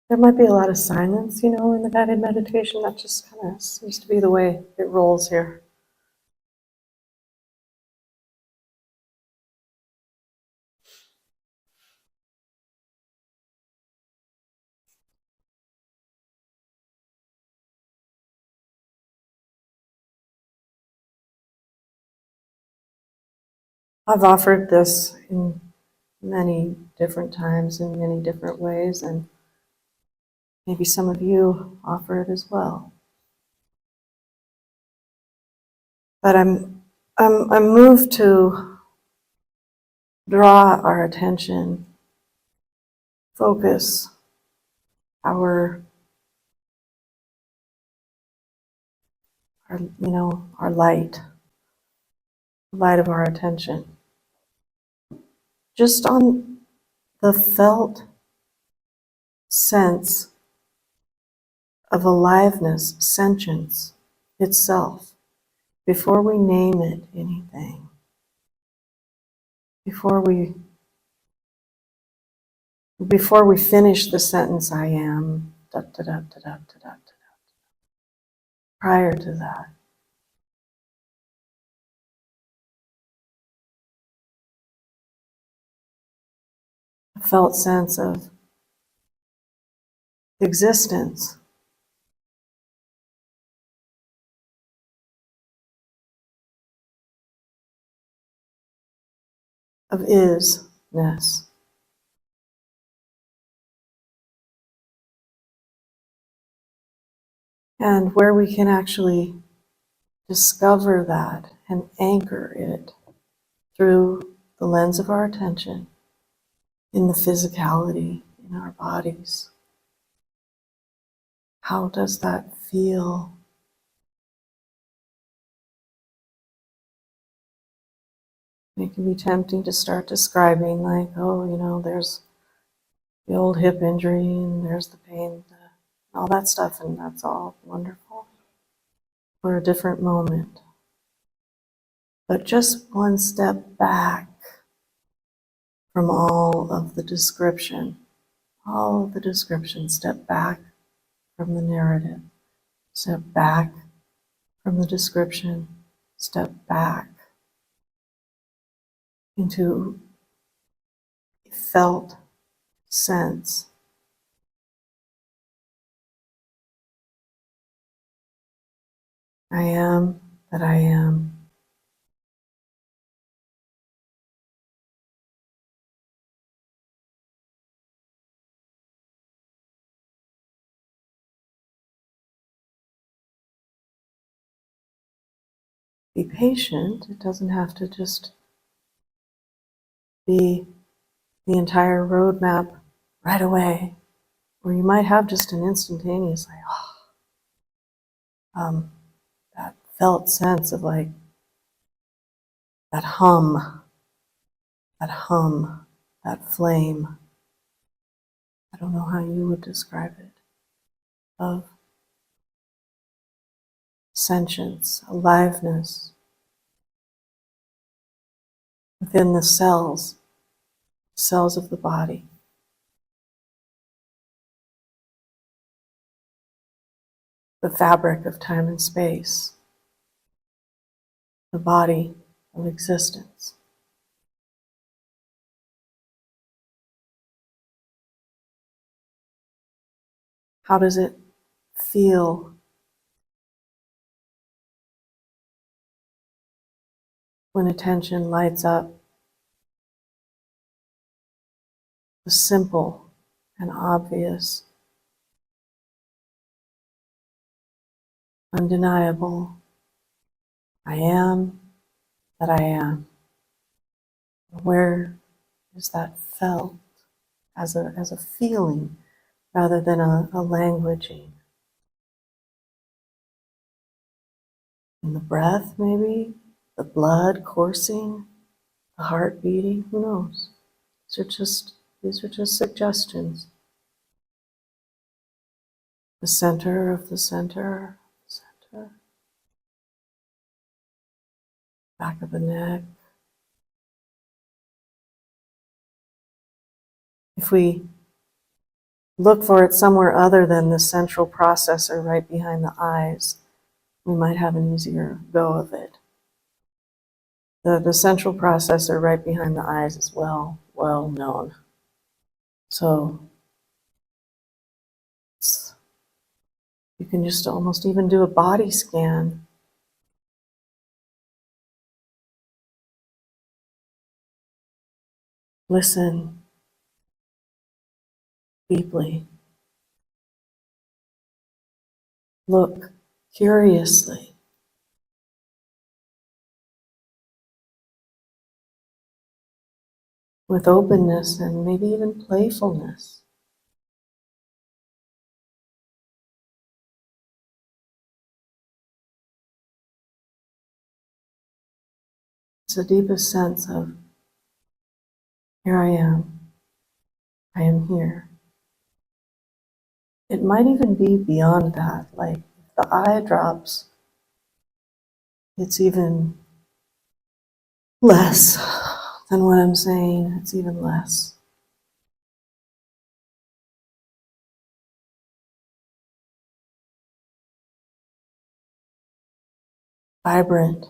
There might be a lot of silence, in the guided meditation. That just kind of seems to be the way it rolls here. I've offered this in many different times in many different ways, and maybe some of you offer it as well. But I'm moved to draw our attention, focus our light, the light of our attention, just on the felt sense of aliveness, sentience itself, before we name it anything, before we finish the sentence, I am, da da da da da da da. Prior to that, a felt sense of existence, of isness. And where we can actually discover that and anchor it through the lens of our attention in the physicality in our bodies. How does that feel? It can be tempting to start describing, like, there's the old hip injury and there's the pain, all that stuff, and that's all wonderful for a different moment. But just one step back from all of the description, step back from the narrative, step back from the description, step back into a felt sense. I am that I am. Be patient. It doesn't have to just be the entire roadmap right away, or you might have just an instantaneous, like, that felt sense of like that hum, that flame. I don't know how you would describe it, of sentience, aliveness within the cells of the body. The fabric of time and space, the body of existence. How does it feel when attention lights up the simple and obvious, undeniable, I am that I am? Where is that felt as a feeling rather than a languaging? In the breath, maybe, the blood coursing, the heart beating, who knows? These are just suggestions. The center of the center, back of the neck. If we look for it somewhere other than the central processor right behind the eyes, we might have an easier go of it. The central processor right behind the eyes is well known. So you can just almost even do a body scan. Listen deeply. Look curiously. With openness and maybe even playfulness. It's the deepest sense of, here I am here. It might even be beyond that, like if the eye drops, it's even less than what I'm saying, it's even less. Vibrant,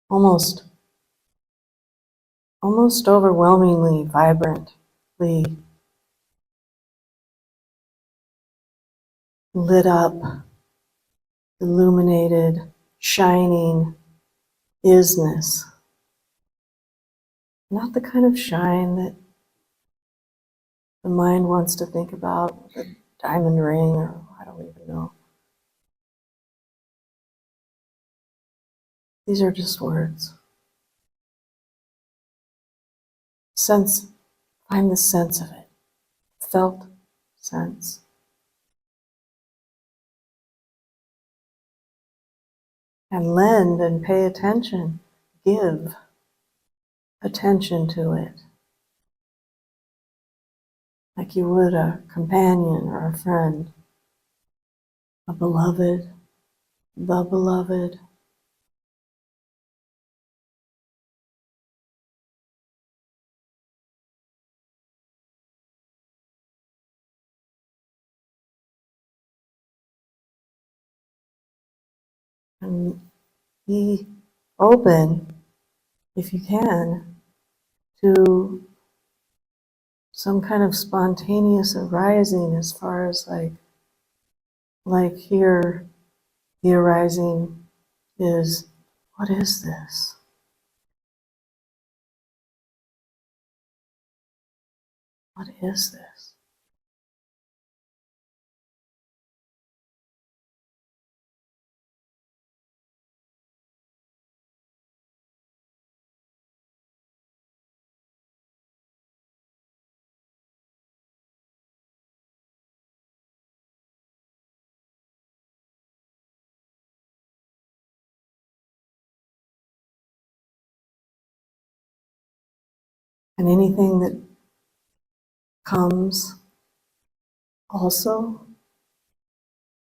almost overwhelmingly vibrantly lit up, illuminated, shining isness. Not the kind of shine that the mind wants to think about, the diamond ring, or I don't even know. These are just words. Sense, find the sense of it. Felt sense. And lend and pay attention. Give attention to it. Like you would a companion or a friend, a beloved, the beloved. And be open, if you can, to some kind of spontaneous arising, as far as like here, the arising is, what is this? What is this? And anything that comes also,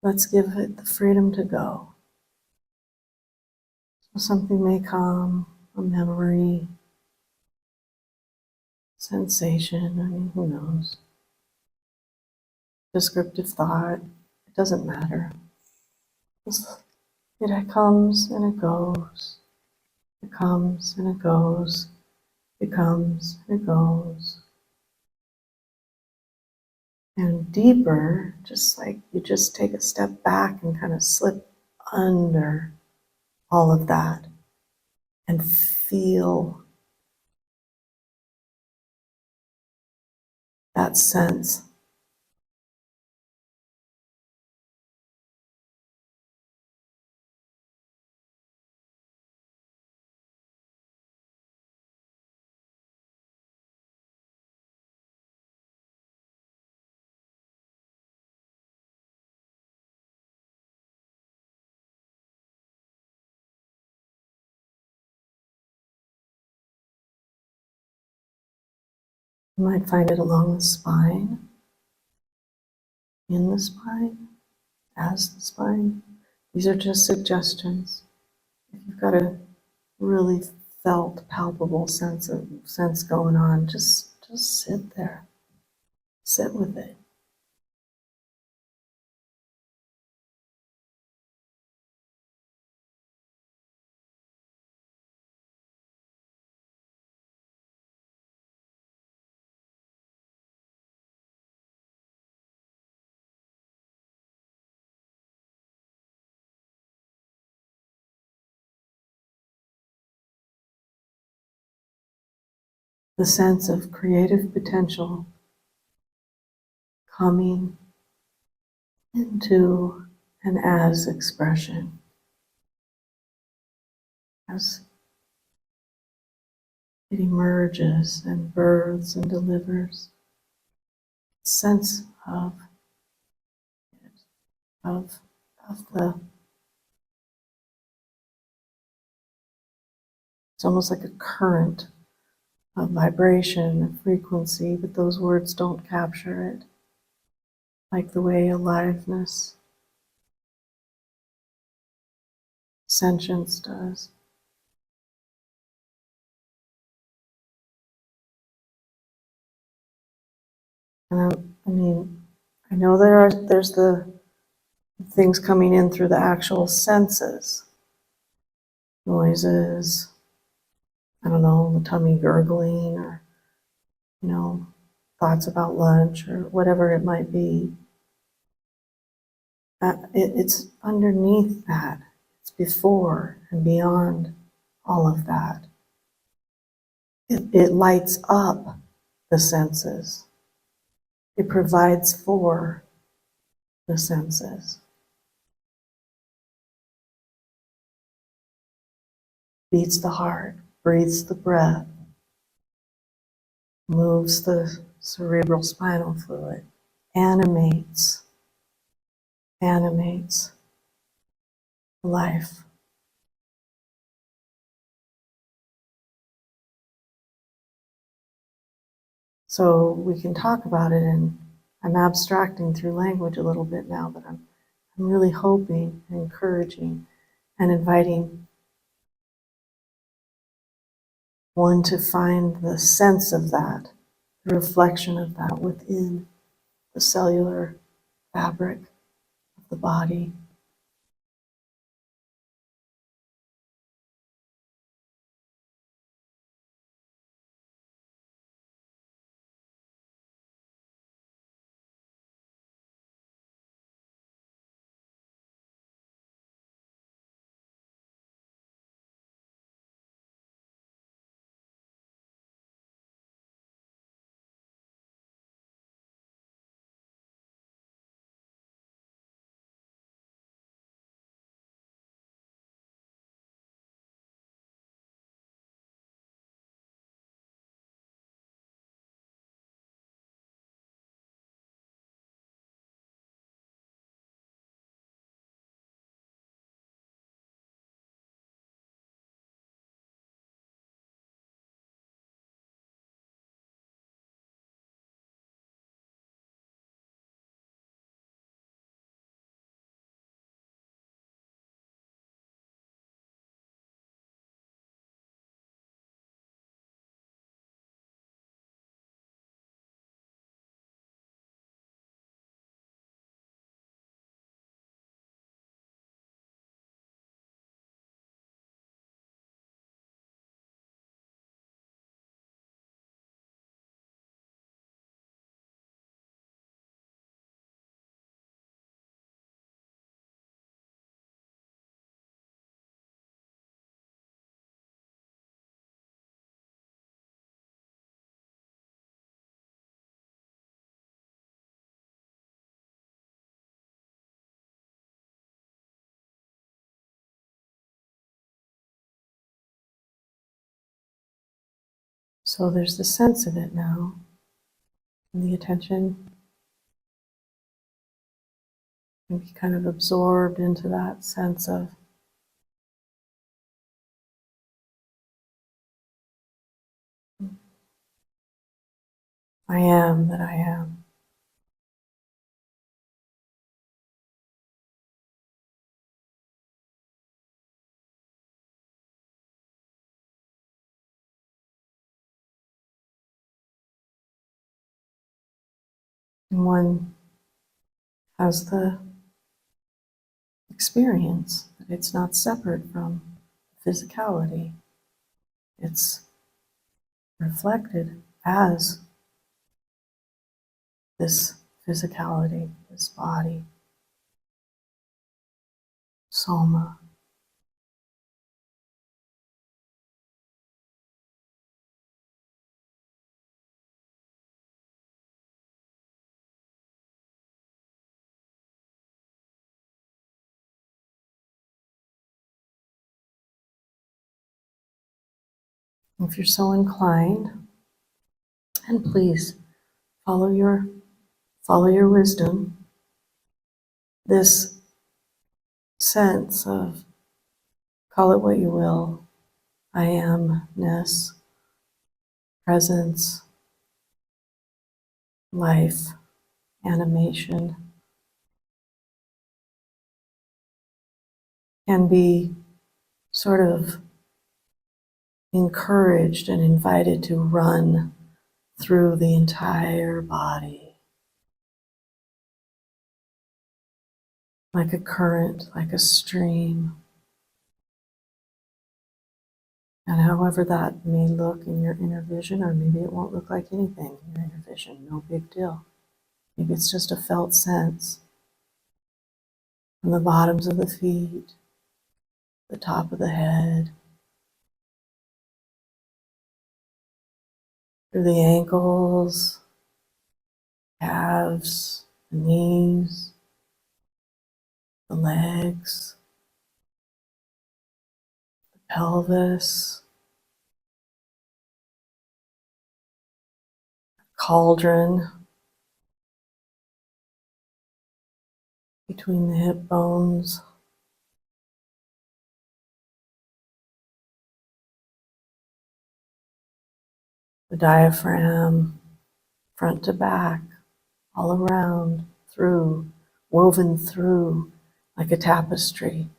let's give it the freedom to go. So something may come, a memory, sensation, I mean, who knows? Descriptive thought, it doesn't matter. It comes and it goes. It comes and it goes. It comes and it goes. And deeper, just like you just take a step back and kind of slip under all of that and feel that sense. You might find it along the spine, in the spine, as the spine. These are just suggestions. If you've got a really felt, palpable sense going on, just sit there. Sit with it. The sense of creative potential coming into and as expression, as it emerges and births and delivers. Sense of, of the, it's almost like a current of vibration, of frequency, but those words don't capture it, like the way aliveness, sentience does. And I mean, I know there's the things coming in through the actual senses, noises, I don't know, the tummy gurgling, or, you know, thoughts about lunch, or whatever it might be. It's underneath that. It's before and beyond all of that. It lights up the senses. It provides for the senses. Beats the heart, breathes the breath, moves the cerebral spinal fluid, animates life. So we can talk about it, and I'm abstracting through language a little bit now, but I'm really hoping and encouraging and inviting one to find the sense of that, the reflection of that within the cellular fabric of the body. So there's the sense of it now, and the attention can be kind of absorbed into that sense of I am that I am. And one has the experience that it's not separate from physicality. It's reflected as this physicality, this body, soma. If you're so inclined, and please follow your wisdom, this sense of, call it what you will, I amness, presence, life, animation, can be sort of encouraged and invited to run through the entire body like a current, like a stream. And however that may look in your inner vision, or maybe it won't look like anything in your inner vision, no big deal. Maybe it's just a felt sense from the bottoms of the feet, the top of the head, through the ankles, calves, the knees, the legs, the pelvis, cauldron between the hip bones, the diaphragm, front to back, all around, through, woven through like a tapestry,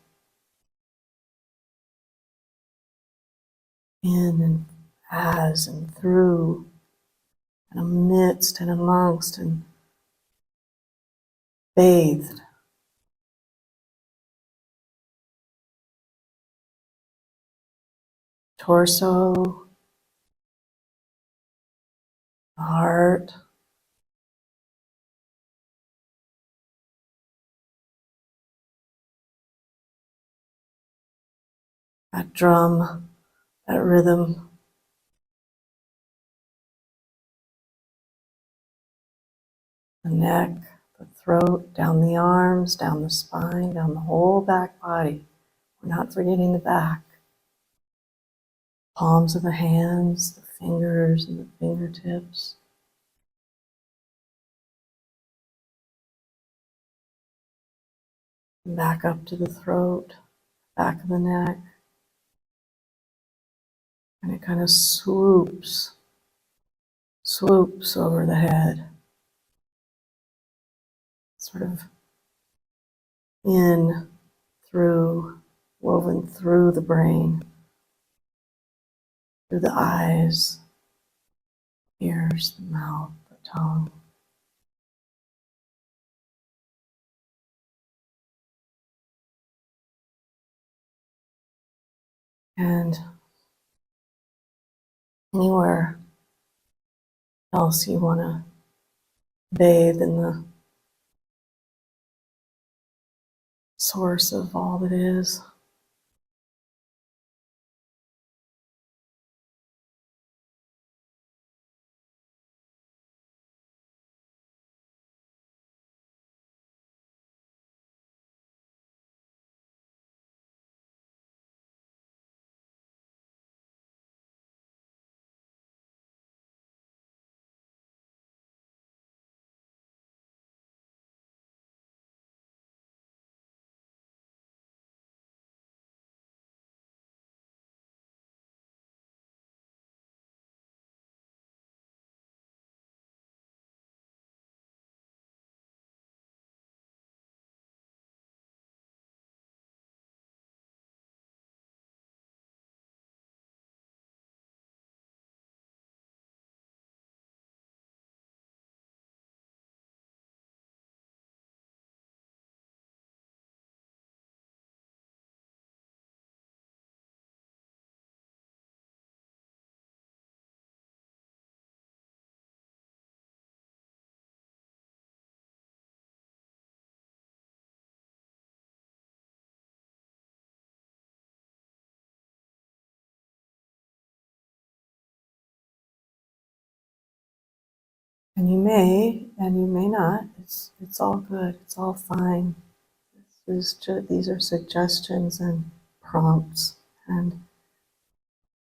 in and as and through, and amidst and amongst and bathed. Torso, heart, that drum, that rhythm, the neck, the throat, down the arms, down the spine, down the whole back body. We're not forgetting the back. Palms of the hands, the fingers and the fingertips. And back up to the throat, back of the neck. And it kind of swoops over the head. Sort of in, through, woven through the brain, through the eyes, ears, the mouth, the tongue. And anywhere else you want to bathe in the source of all that is. And you may, and you may not. It's all good. It's all fine. These are suggestions and prompts, and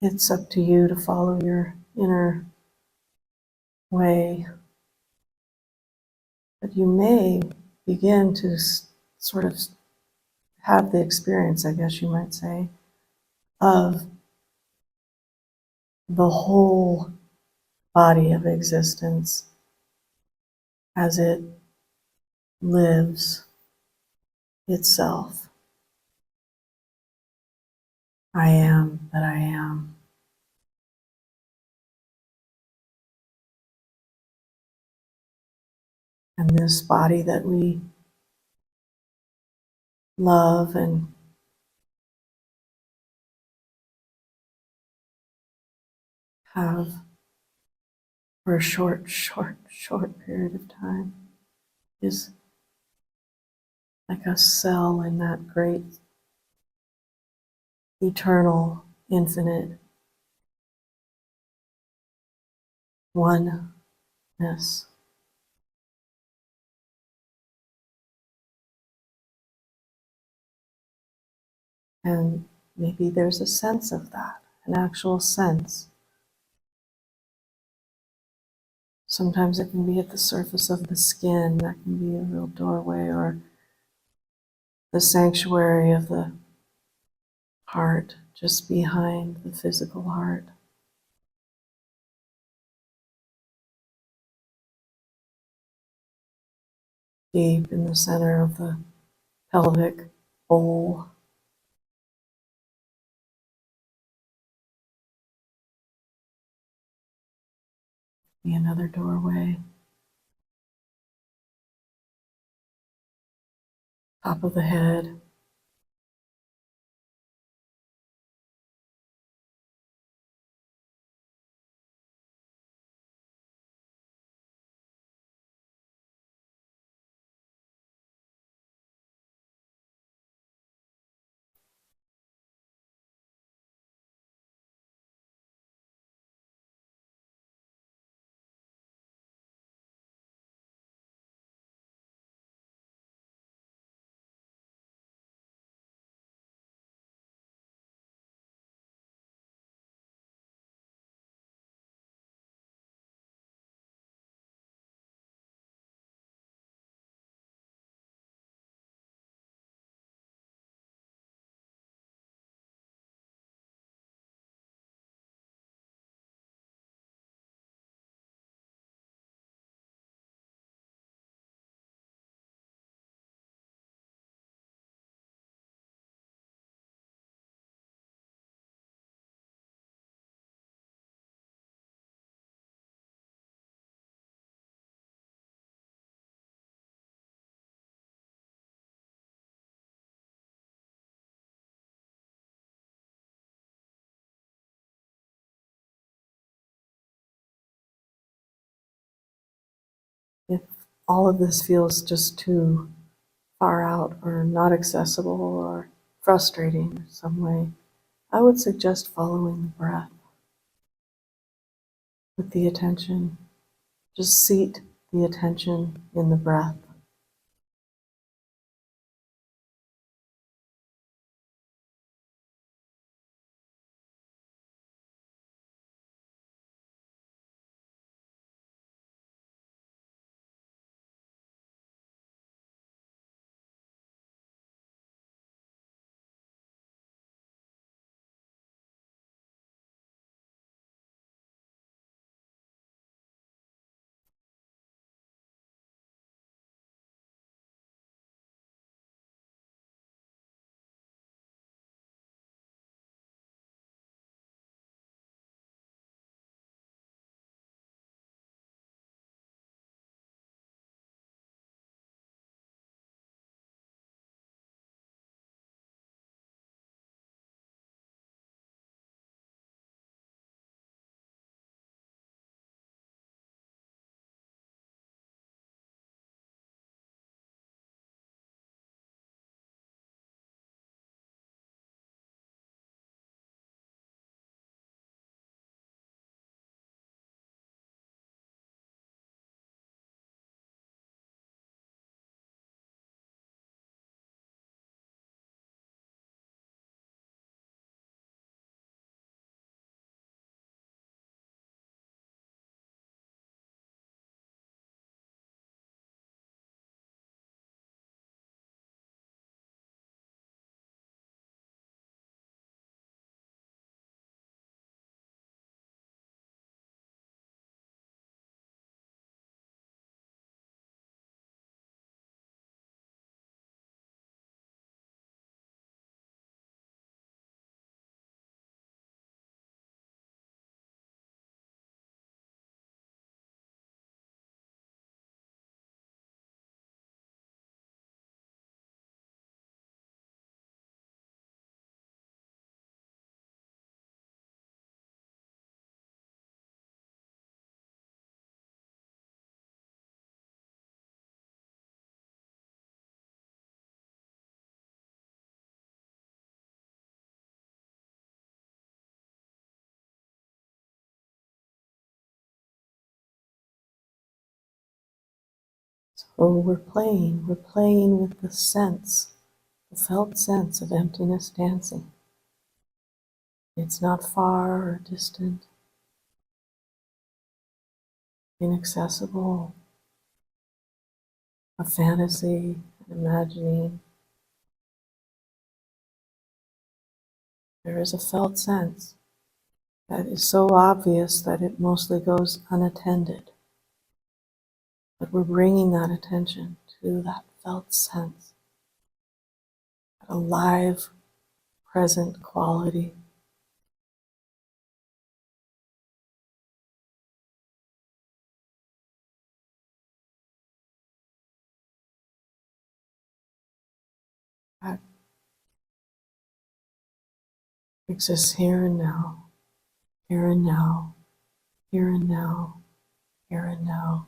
it's up to you to follow your inner way. But you may begin to sort of have the experience, I guess you might say, of the whole body of existence as it lives itself. I am that I am. And this body that we love and have for a short period of time is like a cell in that great, eternal, infinite oneness. And maybe there's a sense of that, an actual sense. Sometimes it can be at the surface of the skin, that can be a real doorway, or the sanctuary of the heart, just behind the physical heart. Deep in the center of the pelvic bowl. Be another doorway. Top of the head. If all of this feels just too far out or not accessible or frustrating in some way, I would suggest following the breath with the attention. Just seat the attention in the breath. So we're playing with the sense, the felt sense of emptiness dancing. It's not far or distant, inaccessible, a fantasy, an imagining. There is a felt sense that is so obvious that it mostly goes unattended. But we're bringing that attention to that felt sense, that alive, present quality. That exists here and now, here and now, here and now, here and now.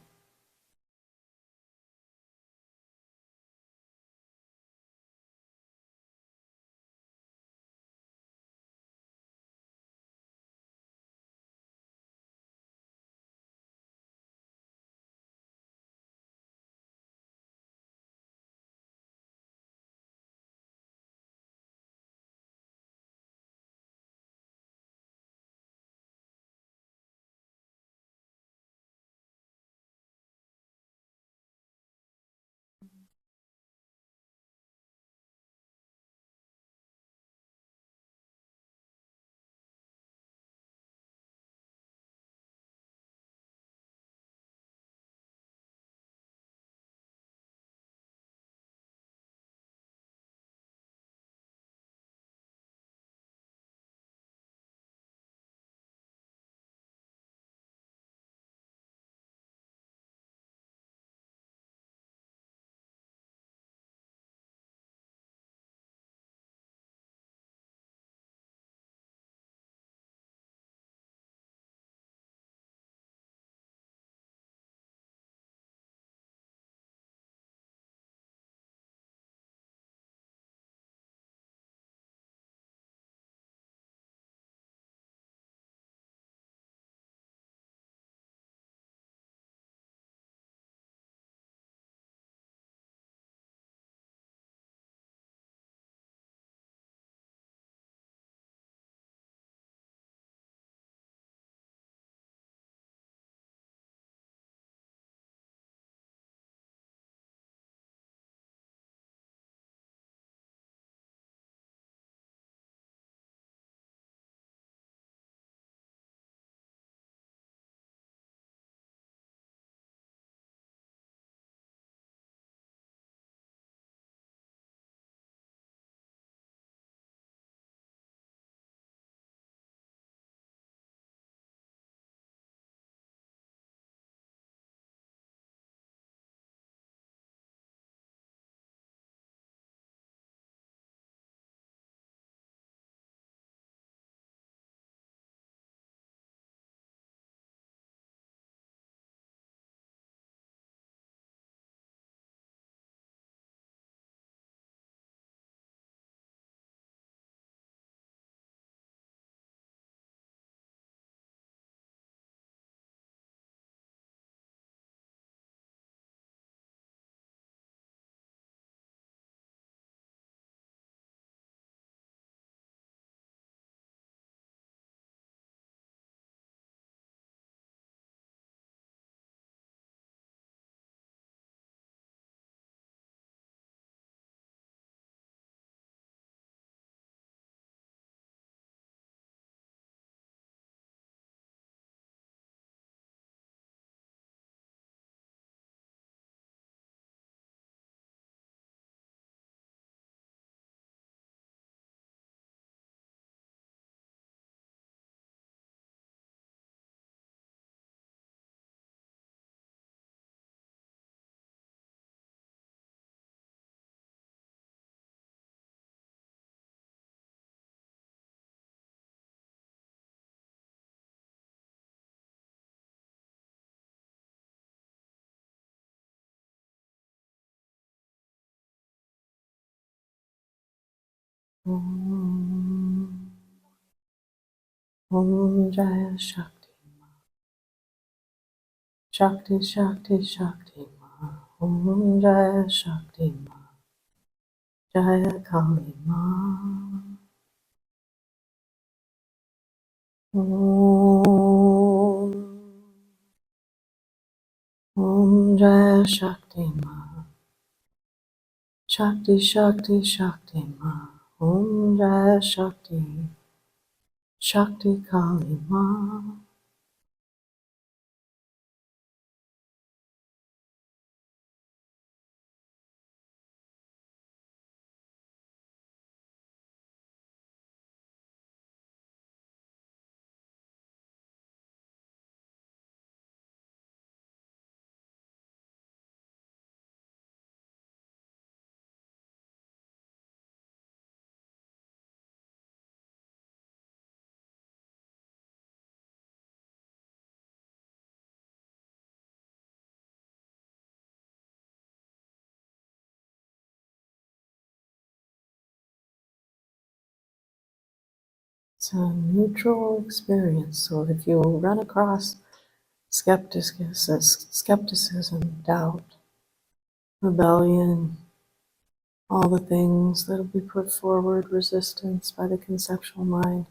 Om Jaya Shakti, Shakti, Shakti, Shakti. Om Jaya Shakti Ma, Jaya Kali Ma. Om, Om Jaya Shakti Ma, Shakti Shakti Shakti Ma. Om Jaya Shakti, Shakti Kali Ma. It's a neutral experience. So if you run across skepticism, doubt, rebellion, all the things that'll be put forward, resistance by the conceptual mind,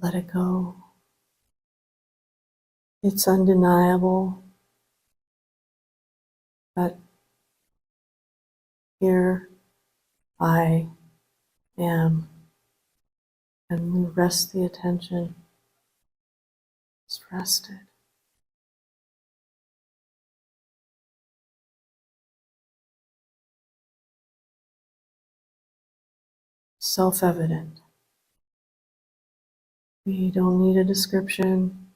let it go. It's undeniable that here I am, and we rest the attention, just rest it. Self-evident. We don't need a description,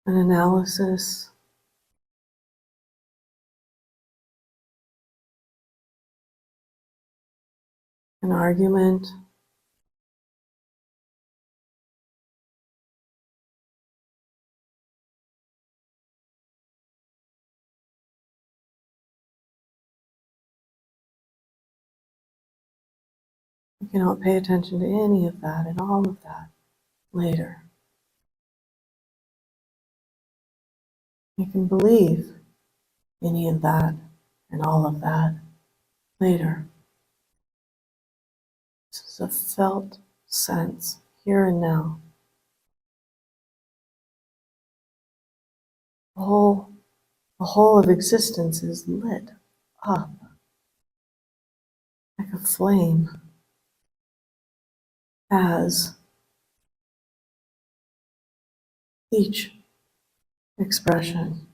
an analysis, an argument. We cannot pay attention to any of that and all of that later. We can believe any of that and all of that later. This is a felt sense here and now. The whole of existence is lit up like a flame as each expression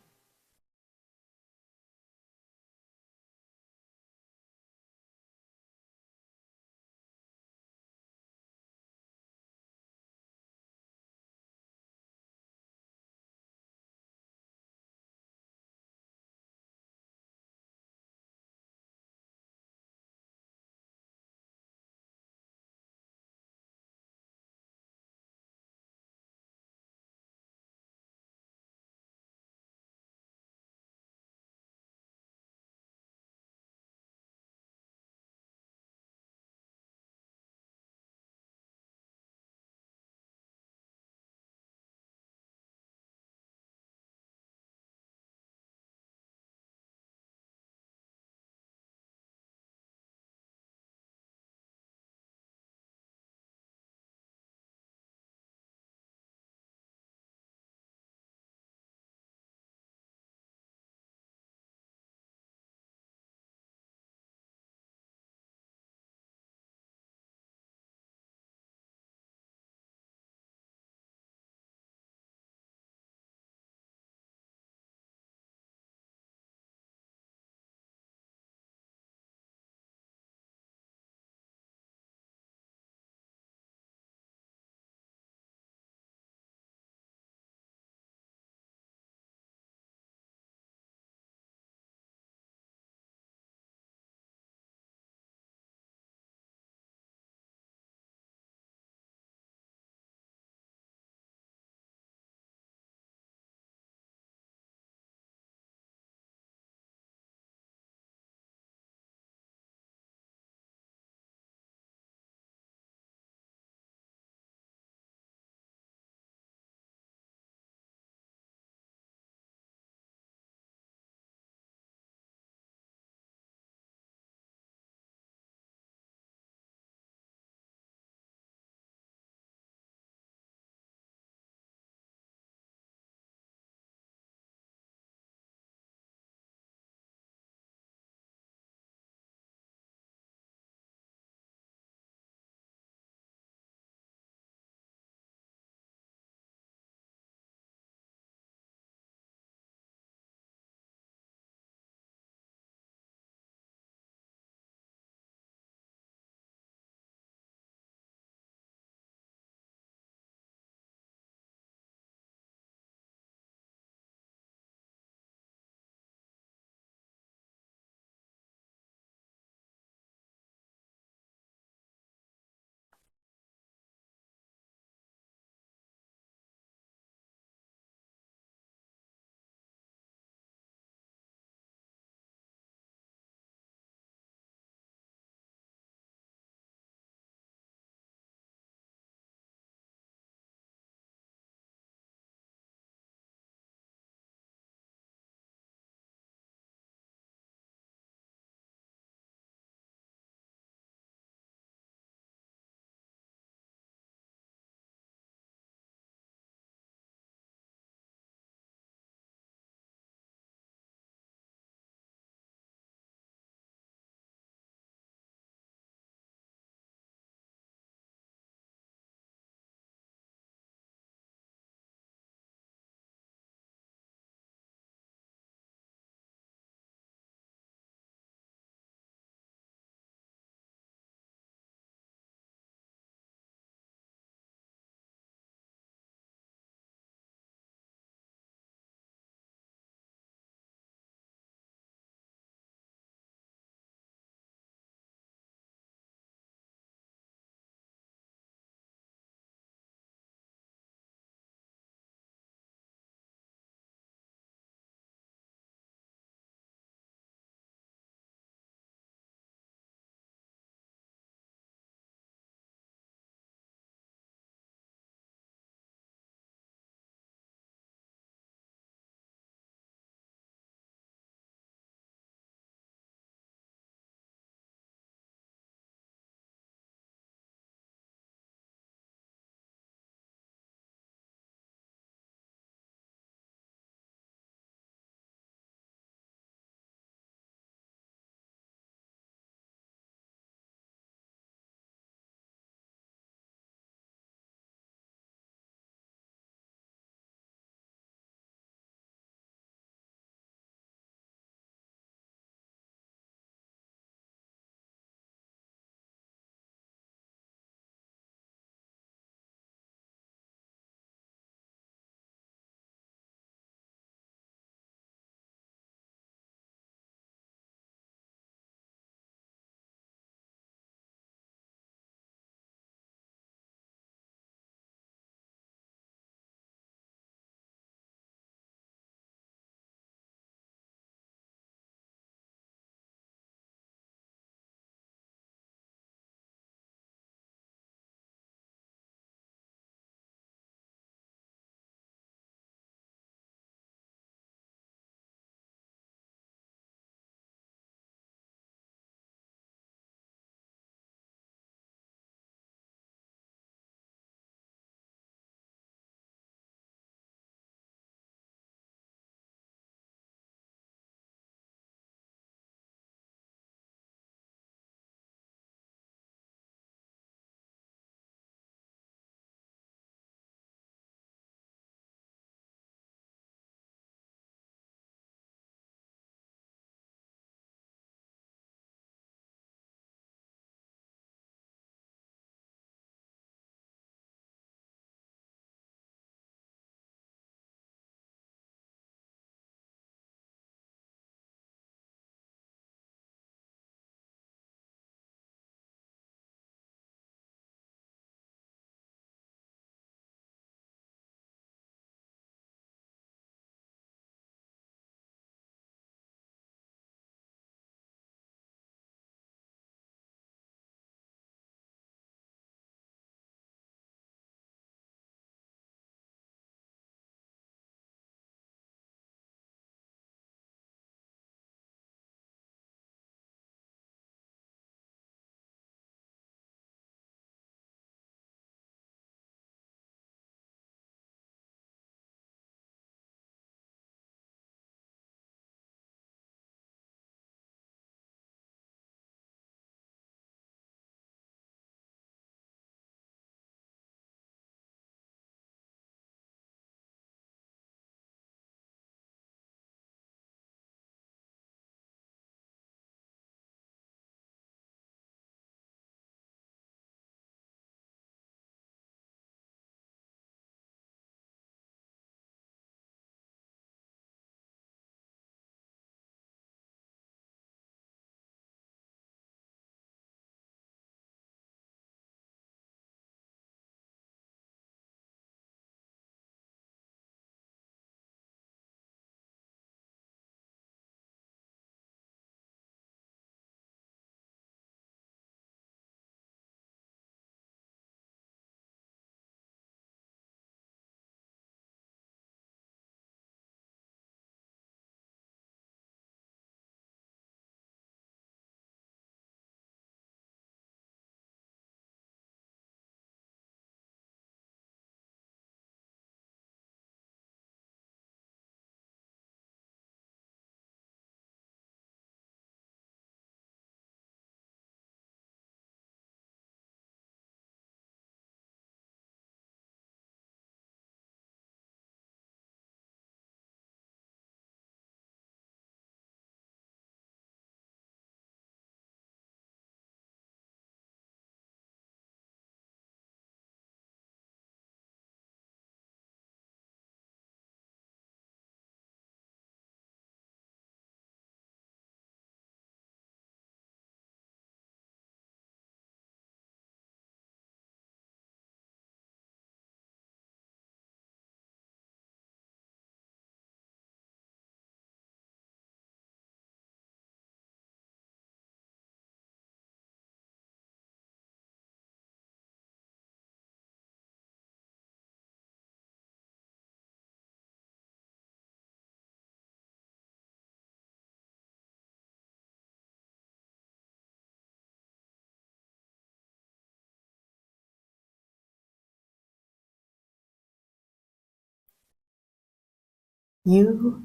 You,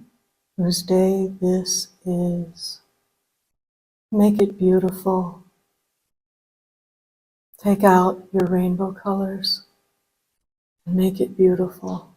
whose day this is, make it beautiful. Take out your rainbow colors and make it beautiful.